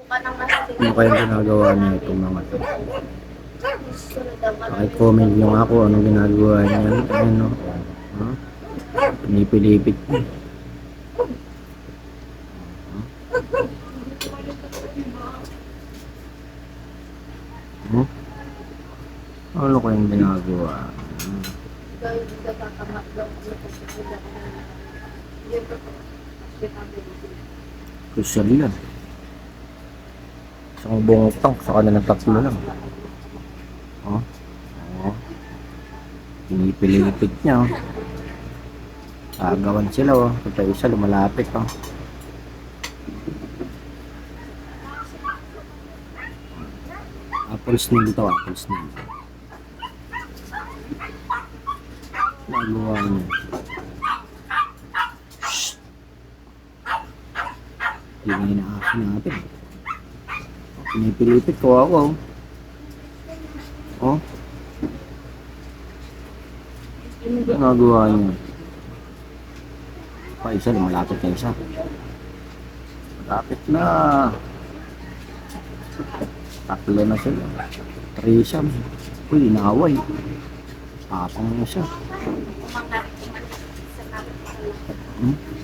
Ano kayang ginagawa niya itong mga to? Pakicomment nyo nga kung anong ginagawa niya. Ayun, no? Huh? Pinipilipit niya. Huh? Ano kayang ginagawa? Social yan. Isang buong tank, saka na ng tatlo lang. Oh. Oh. Pinipilipit niya. Oh. Agawan sila. Oh. Ito isa lumalapit. Oh. Apple snail ito. Apple snail. Nagawa niya. Hindi na akin natin. Pinipilipit ko ako. Oh. Ano nagawa niya? Pa isa, lumalapit na isa. Malapit na. Tatlo na sila. Threesome. Uy, inaaway. Tapang na siya. Hmm?